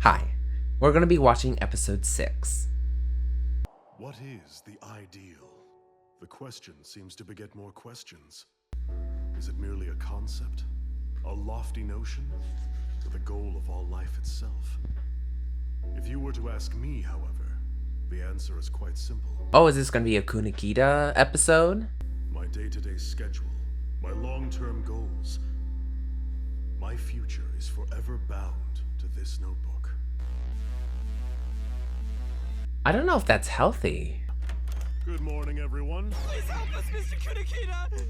Hi, we're going to be watching episode 6. What is the ideal? The question seems to beget more questions. Is it merely a concept? A lofty notion? Or the goal of all life itself? If you were to ask me, however, the answer is quite simple. Oh, is this going to be a 𝓢𝓞𝓒𝓘𝓐 episode? My day-to-day schedule, my long-term goals. My future is forever bound to this notebook. I don't know if that's healthy. Good morning, everyone. Please help us, Mr. 𝓢𝓞𝓒𝓘𝓐.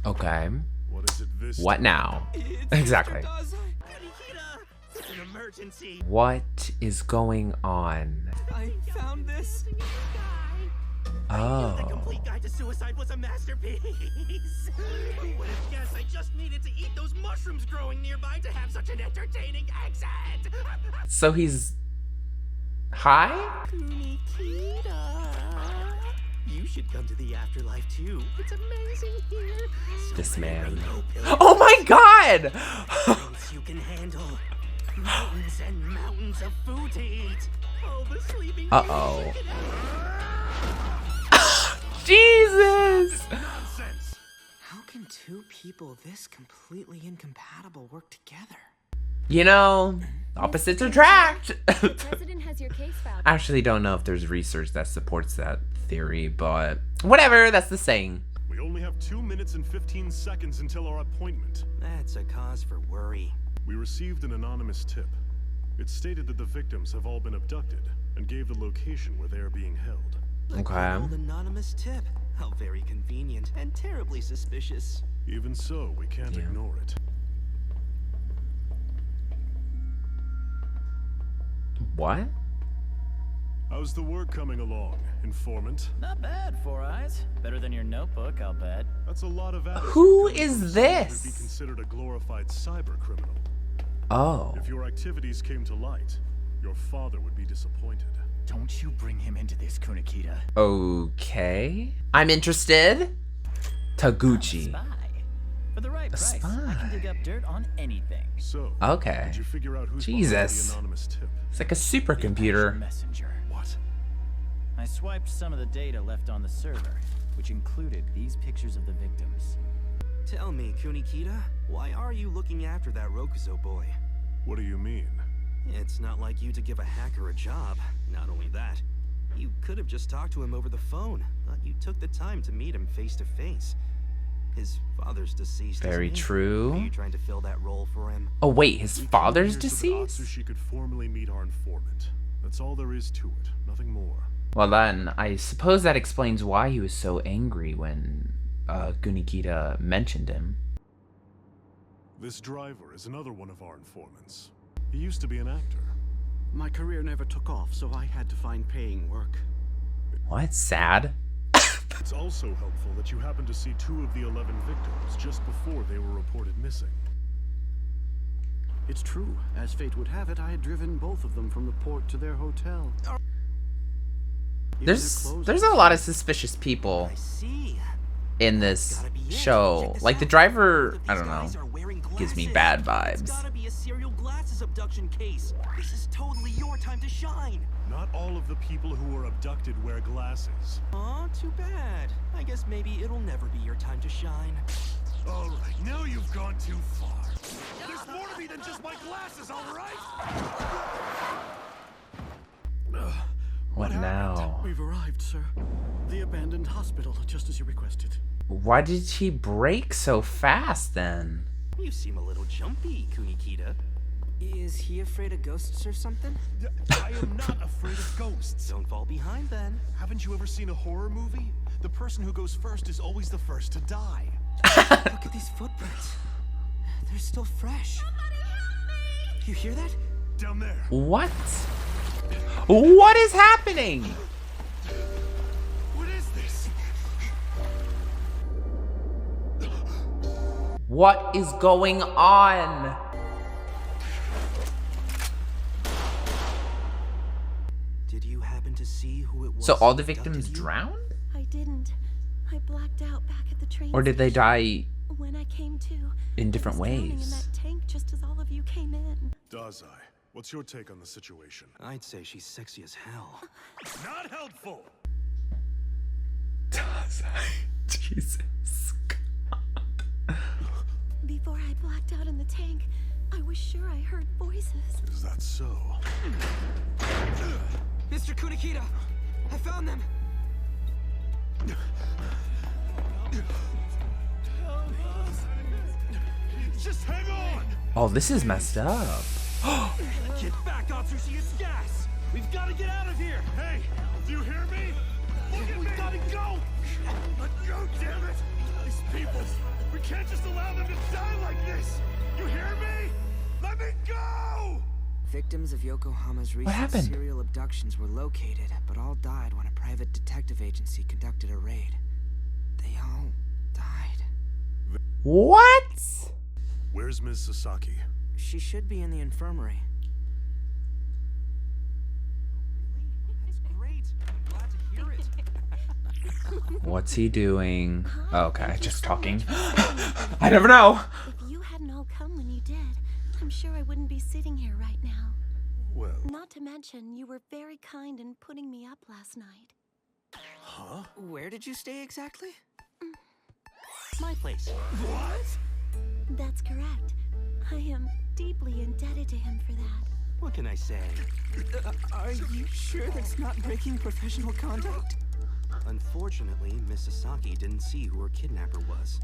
Okay. What is it this What time? now? It's Exactly. Mr. 𝓢𝓞𝓒𝓘𝓐. It's an emergency. What is going on? I found this. The Oh. complete guide to suicide was a masterpiece. Who would have guessed I just needed to eat those mushrooms growing nearby to have such an entertaining exit? So he's high? 𝓢𝓞𝓒𝓘𝓐. You should come to the afterlife too. It's amazing here. So This many man. rainbow pillars. Oh my god! Things you can handle. Mountains and mountains of food to eat. Oh, the sleeping Uh-oh. beauty. Jesus! Nonsense! How can two people this completely incompatible work together? You know, opposites attract. The president has your case filed. I actually don't know if there's research that supports that theory, but whatever, that's the saying. We only have 2 minutes and 15 seconds until our appointment. That's a cause for worry. We received an anonymous tip. It stated that the victims have all been abducted and gave the location where they are being held. A good Okay. old anonymous tip. How very convenient and terribly suspicious. Even so, we can't Yeah. ignore it. What? How's the work coming along, informant? Not bad, Four Eyes. Better than your notebook, I'll bet. That's a lot of attitude Who coming is from someone who'd be this? considered a glorified cyber criminal. Oh. If your activities came to light, your father would be disappointed. Don't you bring him into this, 𝓢𝓞𝓒𝓘𝓐. Okay. I'm interested. Taguchi. Spy. For the right price, I spy. can dig up dirt on anything. So, Okay. did you figure out who's behind Jesus. the anonymous tip? It's like a supercomputer. Azure Messenger. What? I swiped some of the data left on the server, which included these pictures of the victims. Tell me, 𝓢𝓞𝓒𝓘𝓐, why are you looking after that 𝓢𝓞𝓒 boy? What do you mean? It's not like you to give a hacker a job. Not only that, you could have just talked to him over the phone, but you took the time to meet him face to face. His father's deceased. Very isn't he? Are true. you trying to fill that role for him? Oh wait, his We came father's here so that deceased? Atsushi could formally meet our informant. That's all there is to it. Nothing more. Well then, I suppose that explains why he was so angry when 𝓢𝓞𝓒𝓘𝓐 mentioned him. This driver is another one of our informants. He used to be an actor. My career never took off, so I had to find paying work. What? Sad? It's also helpful that you happened to see 2 of the 11 victims just before they were reported missing. It's true. As fate would have it, I had driven both of them from the port to their hotel. Even their clothes There's were a lot of suspicious people I see. in this Gotta be it. Check show. this Like the out. driver, Both of I these don't know. guys are wearing Gives me glasses. bad It's vibes. gotta be a serial glasses abduction case. This is totally your time to shine. Not all of the people who were abducted wear glasses. Aw, too bad. I guess maybe it'll never be your time to shine. All right, now you've gone too far. There's more to me than just my glasses, all right? What now? We've arrived, sir. The abandoned hospital, just as you requested. Why did he break so fast then? You seem a little jumpy, 𝓢𝓞𝓒𝓘𝓐. Is he afraid of ghosts or something? I am not afraid of ghosts. Don't fall behind then. Haven't you ever seen a horror movie? The person who goes first is always the first to die. Look at these footprints. They're still fresh. You hear that? Down there. What? What is happening? What is this? What is going on? Did you happen to see who it was? So all the who abducted victims you? drowned? I didn't. I blacked out back at the train Or did they station. die When I came to, in I different was drowning in ways? that tank just as all of you came in. 𝓢𝓞𝓒𝓘𝓐, What's your take on the situation? I'd say she's sexy as hell. Not helpful! Jesus. Before I blacked out in the tank, I was sure I heard voices. Is that so? Mr. 𝓤𝓐𝓏, I found them. Just hang on! Oh, this is messed up. Get back, Atsushi, it's gas! We've got to get out of here! Hey, do you hear me? Look at me! We gotta go! Let go, damn it! These people, we can't just allow them to die like this! You hear me? Let me go! Victims of Yokohama's recent happened? serial abductions were located, but all died when a private detective agency conducted a raid. They all died. What? Where's Ms. Sasaki? She should be in the infirmary. That's great. I'm glad to hear it. What's he doing? Oh, okay, just talking. I never know. If you hadn't all come when you did, I'm sure I wouldn't be sitting here right now. Well, Not to mention, you were very kind in putting me up last night. huh? Where did you stay exactly? My place. What? That's correct. I am deeply indebted to him for that. What can I say? Are you sure that's not breaking professional conduct? Unfortunately, Miss Sasaki didn't see who her kidnapper was.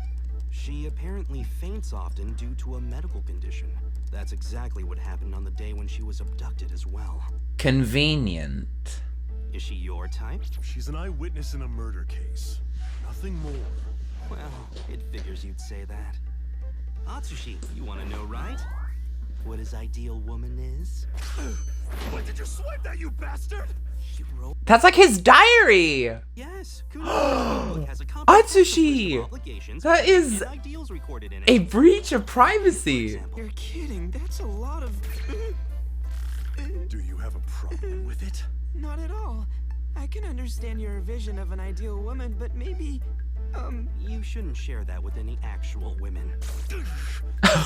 She apparently faints often due to a medical condition. That's exactly what happened on the day when she was abducted as well. Convenient. Is she your type? She's an eyewitness in a murder case. Nothing more. Well, it figures you'd say that. Atsushi, you want to know, right? What his ideal woman is? What, did you swipe that, you bastard? She wrote. That's like his diary. Yes, Kuno has a comprehensive Atsushi! list of obligations That is and ideals recorded in it. a breach of For privacy. example, You're kidding. That's a lot of... Do you have a problem with it? Not at all. I can understand your vision of an ideal woman, but maybe... you shouldn't share that with any actual women.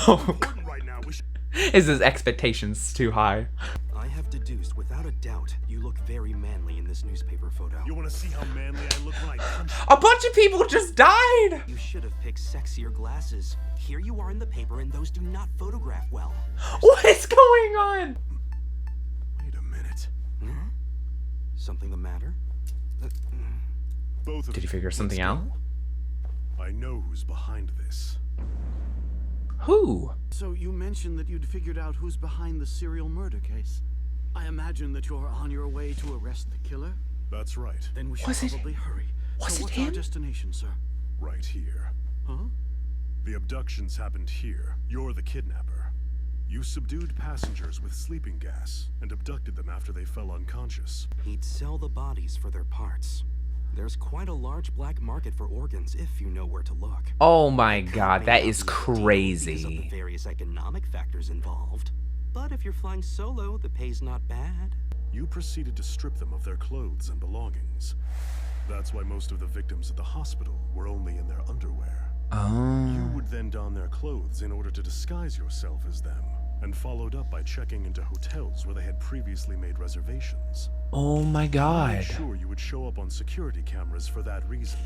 Important right now. We should. Is his expectations too high? I have deduced without a doubt you look very manly in this newspaper photo. You want to see how manly I look when I punch? A bunch of people just died. You should have picked sexier glasses. Here you are in the paper, and those do not photograph well. What is going on? Wait a minute. Hmm? Something the matter? Both of Did you you, figure something let's out? go. I know who's behind this. Who? So you mentioned that you'd figured out who's behind the serial murder case. I imagine that you're on your way to arrest the killer? That's right. Then we should Was it- probably hurry. was So it what's our him? destination, sir? Right here. Huh? The abductions happened here. You're the kidnapper. You subdued passengers with sleeping gas and abducted them after they fell unconscious. He'd sell the bodies for their parts. There's quite a large black market for organs if you know where to look. Oh my god, May that not is be ideal because of the crazy. various economic factors involved. But if you're flying solo, the pay's not bad. You proceeded to strip them of their clothes and belongings. That's why most of the victims at the hospital were only in their underwear. You Oh. would then don their clothes in order to disguise yourself as them, and followed up by checking into hotels where they had previously made reservations. Oh my Made god. sure you would show up on security cameras for that reason.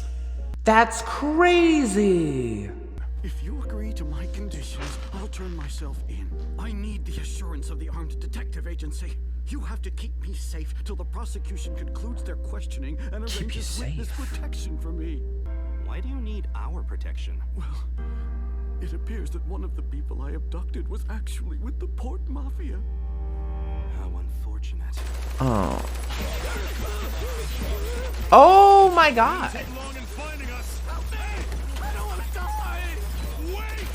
That's crazy. If you agree to my conditions, I'll turn myself in. I need the assurance of the Armed Detective Agency. You have to keep me safe till the prosecution concludes their questioning and Keep you arranges witness safe? protection for me. Why do you need our protection? Well, it appears that one of the people I abducted was actually with the Port Mafia. How unfortunate. Oh. Oh my god. Take long in finding us. Help me! I don't want to die! Wait!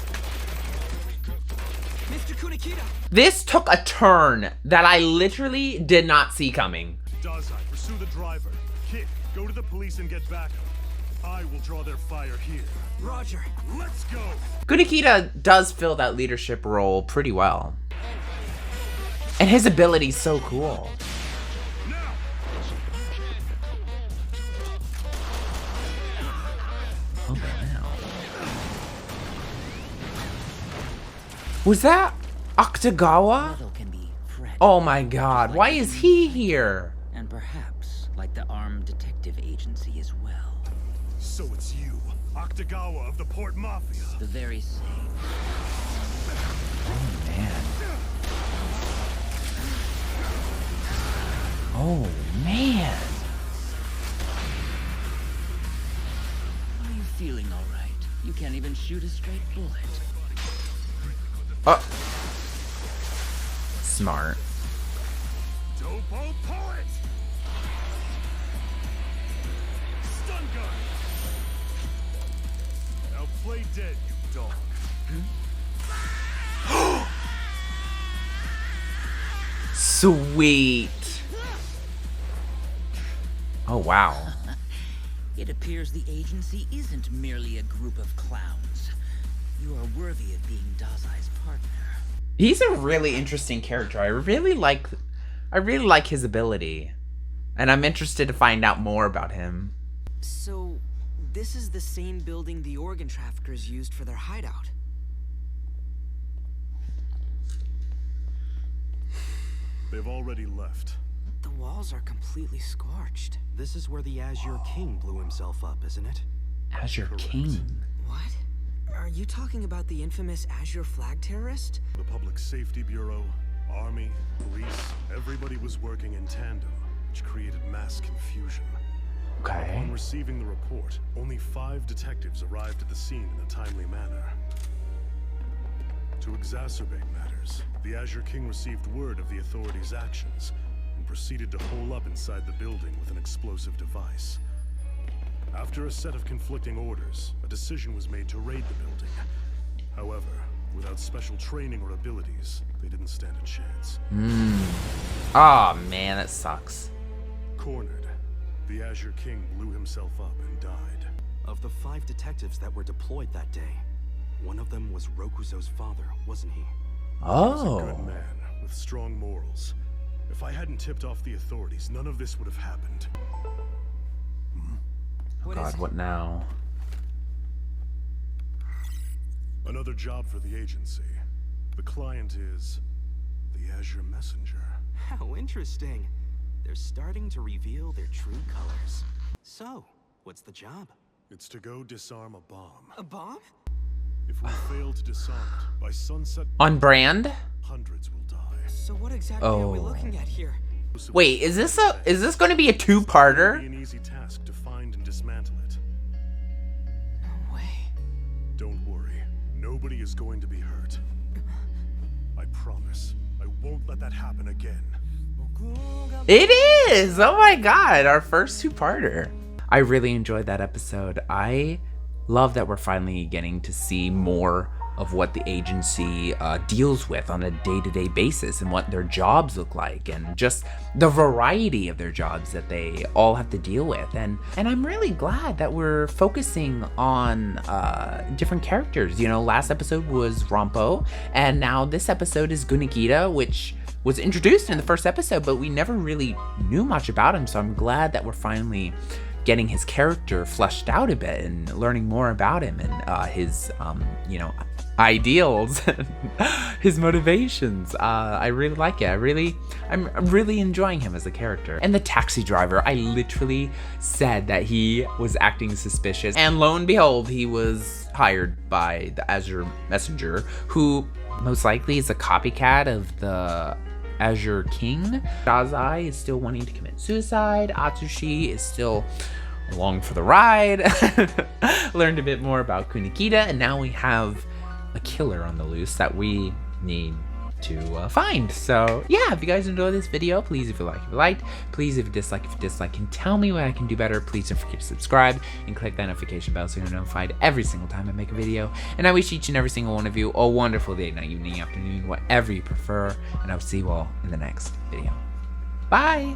Mr. 𝓤𝓐𝓏! This took a turn that I literally did not see coming. Dazai, pursue the driver. Kid, go to the police and get backup. I will draw their fire here. Roger. Let's go! 𝓤𝓐𝓏 does fill that leadership role pretty well. And his ability's so cool. Now! Oh wow. Was that Octagawa? Metal can be fresh. Oh my god, why is he here? And perhaps like the armed detective agency as well. So it's you, Octagawa of the Port Mafia. The very same. Oh man. Oh man. Are you feeling all right? You can't even shoot a straight bullet. Oh. Smart. Dopo Poet! Stun gun! Now play dead, you dog. Sweet. Oh wow. It appears the agency isn't merely a group of clowns. You are worthy of being Dazai's partner. He's a really interesting character. I really like his ability. And I'm interested to find out more about him. So, this is the same building the organ traffickers used for their hideout. They've already left. The walls are completely scorched. This is where the Azure King blew himself up, isn't it? Azure King. What? Are you talking about the infamous Azure flag terrorist? The Public Safety Bureau, Army, Police, everybody was working in tandem, which created mass confusion. Okay. Upon receiving the report, only 5 detectives arrived at the scene in a timely manner. To exacerbate matters, the Azure King received word of the authorities' actions and proceeded to hole up inside the building with an explosive device. After a set of conflicting orders, a decision was made to raid the building. However, without special training or abilities, they didn't stand a chance. Oh man, that sucks. Cornered, the Azure King blew himself up and died. Of the 5 detectives that were deployed that day, one of them was Rokuzo's father, wasn't he? He was a Oh. good man with strong morals. If I hadn't tipped off the authorities, none of this would have happened. God, what now? Another job for the agency. The client is the Azure Messenger. How interesting. They're starting to reveal their true colors. So, what's the job? It's to go disarm a bomb. A bomb? If we fail to disarm it, by sunset, On brand? hundreds will die. So what exactly are we Oh. looking at here? Wait, is this going to be a It'll be two-parter? an easy task to find and dismantle it. No way. Don't worry. Nobody is going to be hurt. I promise. I won't let that happen again. It is! Oh my god, our first two-parter. I really enjoyed that episode. I love that we're finally getting to see more of what the agency deals with on a day-to-day basis and what their jobs look like and just the variety of their jobs that they all have to deal with. And I'm really glad that we're focusing on different characters. You know, last episode was Rampo, and now this episode is 𝓢𝓞𝓒𝓘𝓐, which was introduced in the first episode, but we never really knew much about him. So I'm glad that we're finally getting his character fleshed out a bit and learning more about him and his, you know, ideals, his motivations. I really like it. I'm really enjoying him as a character. And the taxi driver, I literally said that he was acting suspicious, and lo and behold, he was hired by the Azure Messenger, who most likely is a copycat of the Azure King. Dazai is still wanting to commit suicide. Atsushi is still along for the ride. Learned a bit more about 𝓢𝓞𝓒𝓘𝓐, and now we have a killer on the loose that we need to find. So yeah, if you guys enjoyed this video, please, if you liked, please, if you dislike, can tell me what I can do better. Please don't forget to subscribe and click that notification bell so you're notified every single time I make a video. And I wish each and every single one of you a wonderful day, night, evening, afternoon, whatever you prefer, and I will see you all in the next video. Bye.